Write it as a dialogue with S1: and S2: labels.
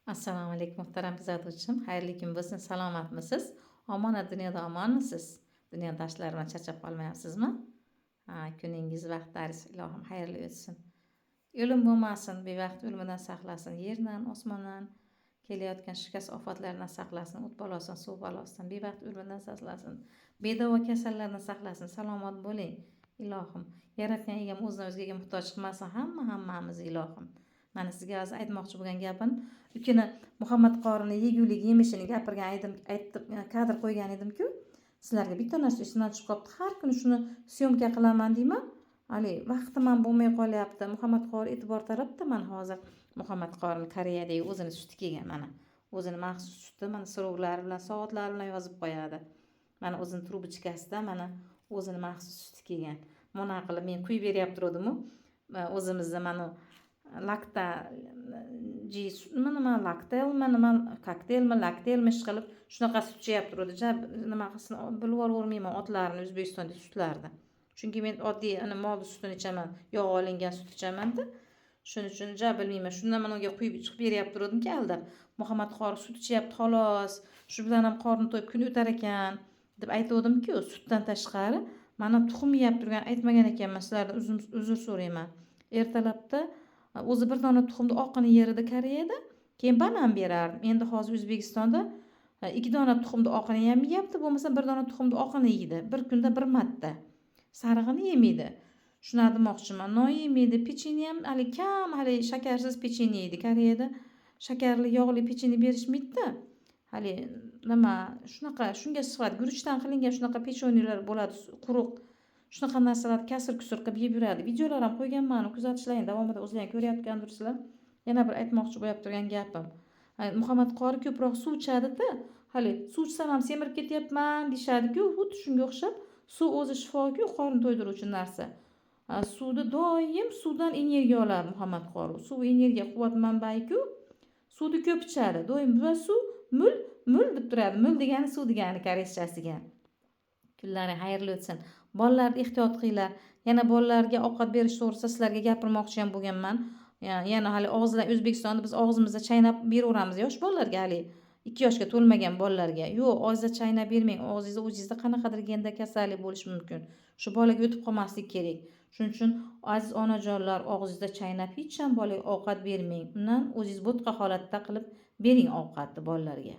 S1: Assalomu alaykum muhtaram kuzatuvchim. Xayrli kun bo'lsin. Salomatmisiz? Omonat dunyoda omonmisiz? Dunyodoshlarim bilan charchab qolmayapsizmi? Kuningiz, vaqtlaringiz ilohim xayrli o'tsin. O'lim bo'lmasin, bevaqt o'limidan saqlasin. Yerdan, osmondan kelayotgan shikast ofatlardan saqlasin. O't balosidan, suv balosidan, bevaqt o'limidan saqlasin. Bedavo kasallardan saqlasin. Salomat bo'ling, ilohim. Yaratgan egam o'zini o'zgaga muhtoj qilmasin hammamiz ilohim. Mana sizga hozir aytmoqchi bo'lgan gapim, ukini Muhammad Qorini yegulik yemishini gapirgan aytib kadr qo'ygan edim-ku, sizlarga bitta narsa esimdan chiqib qolibdi. Har kuni shuni syomka qilaman deyman. Ali vaqtim ham bo'lmay qolyapti. Muhammad Qori e'tibor tarafda mana hozir Muhammad Qorini Koreyadagi o'zini suti kelgan mana. O'zini maxsus suti mana surovlari bilan, soatlari bilan yozib qo'yadi. Mana o'zini trubochkasida mana o'zini maxsus suti kelgan. Mana qilib men quyib beryapti edim-ku. O'zimizda mana lakta nima laktelmi nima kokteylmi laktelmi ish qilib shunaqa sut ichayapti turadi. Nimasini bilib olmayman otlarni O'zbekistondagi sutlarni. Chunki men oddiy mol sutini ichaman, yog' olingan sut ichaman-da. Shuning uchun bilmayman. Shundan men unga quyib chiqib beryapti turdim-ki aldab. Muhammad Qori sut ichyapti xolos. Shu bilan ham qorni to'yib kun o'tar ekan deb aytdim-ku, sutdan tashqari mana tuxum yeyib turgan aytmagan ekanman, sizlardan uzr so'rayman. Ertalabda o'zi bir dona tuxumni oqini yer edi Koreyada, keyin banan berardim. Endi hozir O'zbekistonda 2 dona tuxumni oqini ham yeyapti, bo'lmasa 1 dona tuxumni oqini yeydi. Bir kunda bir marta. Sarig'ini yemaydi. Shuni demoqchiman. Non yemaydi, pechenye ham hali kam, hali shakarsiz pechenye yeydi. Koreyada shakarli, yog'li pechenye berishmaydi-da. Hali nima shunaqa shunga sifat guruchdan qilingan shunaqa pechenyelar bo'ladi, quruq. Shunaqa narsalarni kasr-kusr qilib yeb yuradi. Videolar ham qo'yganman, kuzatishlaring davomida o'zinglar ko'rayotgandirsizlar. Yana bir aytmoqchi bo'lib turgan gapim. Muhammad Qori ko'proq suv ichadi-da. Hali suv ichsam ham semirib ketyapman deyshadi-ku, xuddi shunga o'xshab suv o'zi shifo-ku, qorin to'ydiruvchi narsa. Suvda doim suvdan energiya oladi Muhammad Qori. Suv energiya, quvvat manbai-ku. Suvni ko'p ichadi. Doim bu suv mul deb turadi. Mul degani suv degani koreychasiga. Kunlaring xayrli o'tsin. Bolalarni ehtiyot qilinglar. Yana bolalarga ovqat berish to'g'risida sizlarga gapirmoqchi ham bo'lganman. Yana hali og'izlar O'zbekistonda biz og'zimizda chaynab beraveramiz yosh bolalarga, hali 2 yoshga to'lmagan bolalarga. Yo'q, og'izda chaynab bermang. O'zingizda qanaqadir genda kasallik bo'lishi mumkin. Shu bolaga o'tib qolmaslik kerak. Shuning uchun aziz onajonlar, og'zingizda chaynab hech ham bolaga ovqat bermang. Undan o'zingiz bo'tqa holatda qilib bering ovqatni bolalarga.